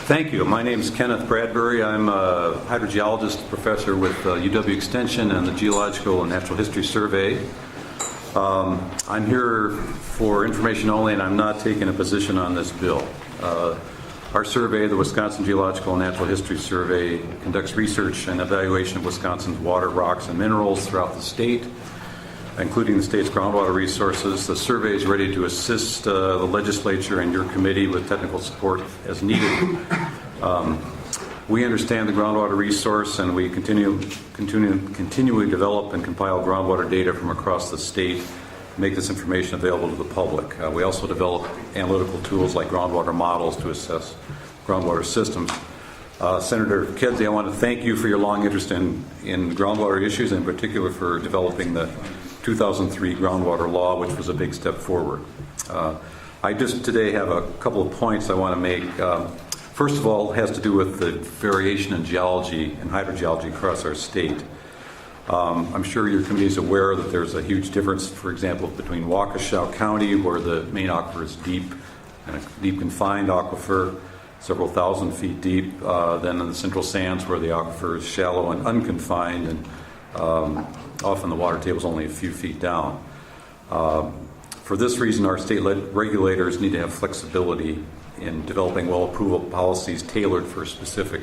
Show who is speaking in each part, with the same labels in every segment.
Speaker 1: Thank you. My name is Kenneth Bradbury. I'm a hydrogeologist professor with UW Extension and the Geological and Natural History Survey. I'm here for information only, and I'm not taking a position on this bill. Our survey, the Wisconsin Geological and Natural History Survey, conducts research and evaluation of Wisconsin's water, rocks, and minerals throughout the state, including the state's groundwater resources. The survey is ready to assist the legislature and your committee with technical support as needed. We understand the groundwater resource, and we continually develop and compile groundwater data from across the state to make this information available to the public. We also develop analytical tools like groundwater models to assess groundwater systems. Senator Kedzie, I want to thank you for your long interest in groundwater issues, in particular for developing the 2003 groundwater law, which was a big step forward. I just today have a couple of points I want to make. First of all, it has to do with the variation in geology and hydrogeology across our state. I'm sure your committee is aware that there's a huge difference, for example, between Waukesha County, where the main aquifer is deep, and a deep confined aquifer, several thousand feet deep, than in the Central Sands, where the aquifer is shallow and unconfined, and often the water table is only a few feet down. For this reason, our state regulators need to have flexibility in developing well approval policies tailored for specific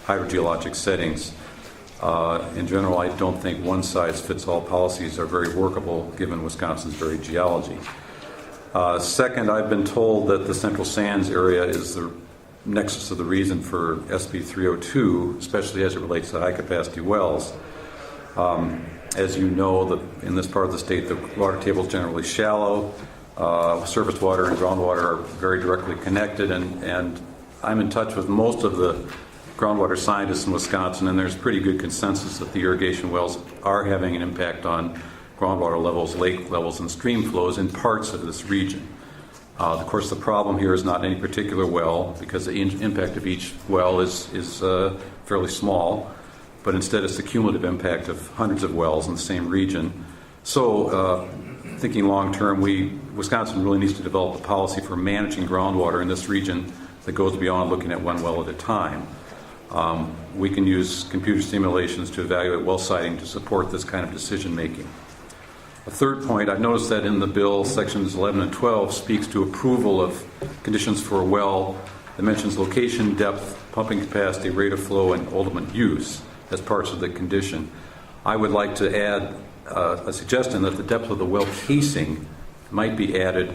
Speaker 1: hydrogeologic settings. In general, I don't think one-size-fits-all policies are very workable given Wisconsin's varied geology. Second, I've been told that the Central Sands area is the nexus of the reason for SB 302, especially as it relates to high-capacity wells. As you know, in this part of the state, the water table is generally shallow. Surface water and groundwater are very directly connected, and I'm in touch with most of the groundwater scientists in Wisconsin, and there's pretty good consensus that the irrigation wells are having an impact on groundwater levels, lake levels, and stream flows in parts of this region. Of course, the problem here is not any particular well, because the impact of each well is fairly small, but instead it's the cumulative impact of hundreds of wells in the same region. So, thinking long term, Wisconsin really needs to develop a policy for managing groundwater in this region that goes beyond looking at one well at a time. We can use computer simulations to evaluate well siting to support this kind of decision making. A third point, I've noticed that in the bill, sections 11 and 12 speaks to approval of conditions for a well that mentions location, depth, pumping capacity, rate of flow, and ultimate use as parts of the condition. I would like to add a suggestion that the depth of the well casing might be added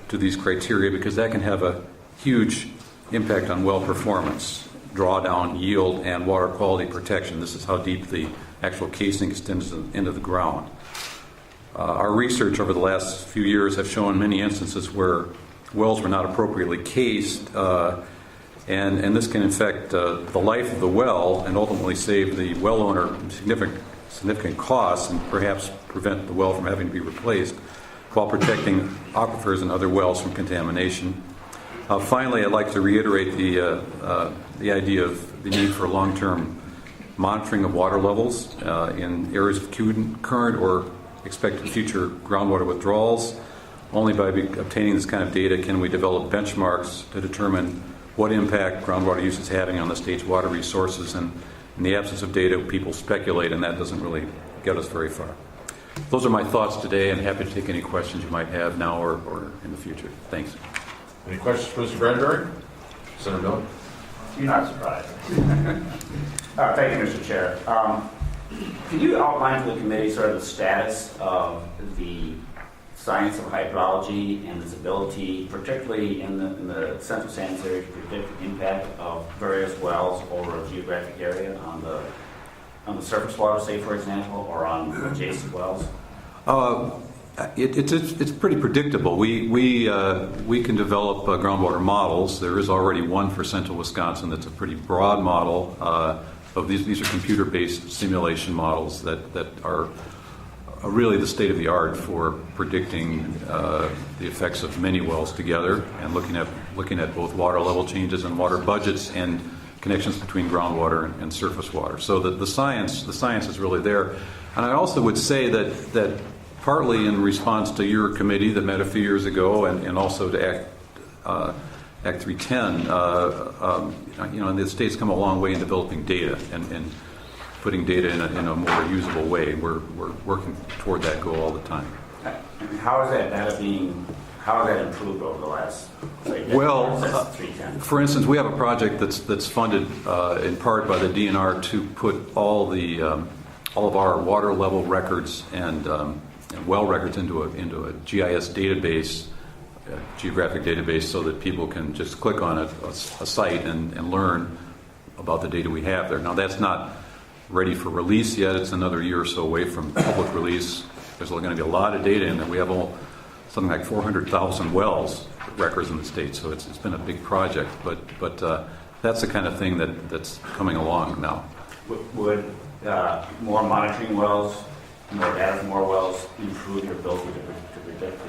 Speaker 1: to these criteria, because that can have a huge impact on well performance, drawdown, yield, and water quality protection. This is how deep the actual casing extends into the ground. Our research over the last few years have shown many instances where wells were not appropriately cased, and this can affect the life of the well and ultimately save the well owner significant costs and perhaps prevent the well from having to be replaced, while protecting aquifers and other wells from contamination. Finally, I'd like to reiterate the idea of the need for long-term monitoring of water levels in areas of current or expected future groundwater withdrawals. Only by obtaining this kind of data can we develop benchmarks to determine what impact groundwater use is having on the state's water resources. And in the absence of data, people speculate, and that doesn't really get us very far. Those are my thoughts today, and happy to take any questions you might have now or in the future. Thanks.
Speaker 2: Any questions for Mr. Bradbury? Senator Miller?
Speaker 3: You're not surprised. Thank you, Mr. Chair. Can you outline to the committee sort of the status of the science of hydrology and its ability, particularly in the Central Sands area, to predict the impact of various wells over a geographic area on the surface water, say, for example, or on adjacent wells?
Speaker 1: It's pretty predictable. We can develop groundwater models. There is already one for Central Wisconsin that's a pretty broad model. These are computer-based simulation models that are really the state of the art for predicting the effects of many wells together and looking at both water level changes and water budgets and connections between groundwater and surface water. So the science is really there. And I also would say that partly in response to your committee that met a few years ago, and also to act Act 310, and the state's come a long way in developing data and putting data in a more usable way. We're working toward that goal all the time.
Speaker 3: And how is that data how has that improved over the last, say,
Speaker 1: Well,
Speaker 3: since 310?
Speaker 1: for instance, we have a project that's funded in part by the DNR to put all of our water level records and well records into a GIS database, a geographic database, so that people can just click on a site and learn about the data we have there. Now, that's not ready for release yet. It's another year or so away from public release. There's going to be a lot of data in there. We have something like 400,000 wells records in the state, so it's been a big project. But that's the kind of thing that's coming along now.
Speaker 3: Would more monitoring wells, more data from more wells, improve your ability to predict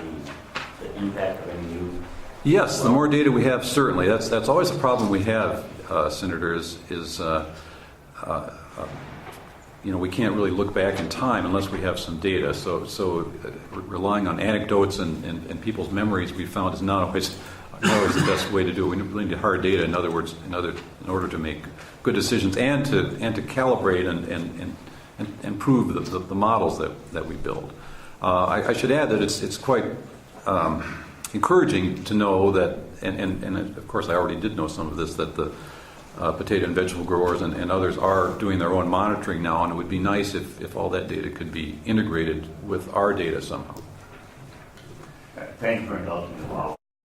Speaker 3: the impact of any new?
Speaker 1: Yes, the more data we have, certainly. That's always a problem we have, Senator. We can't really look back in time unless we have some data. So relying on anecdotes and people's memories, we found, is not always the best way to do it. We really need hard data. In other words, in order to make good decisions and to calibrate and improve the models that we build. I should add that it's quite encouraging to know that, and of course I already did know some of this, that the potato and vegetable growers and others are doing their own monitoring now, and it would be nice if all that data could be integrated with our data somehow.
Speaker 3: Thank you for indulging me.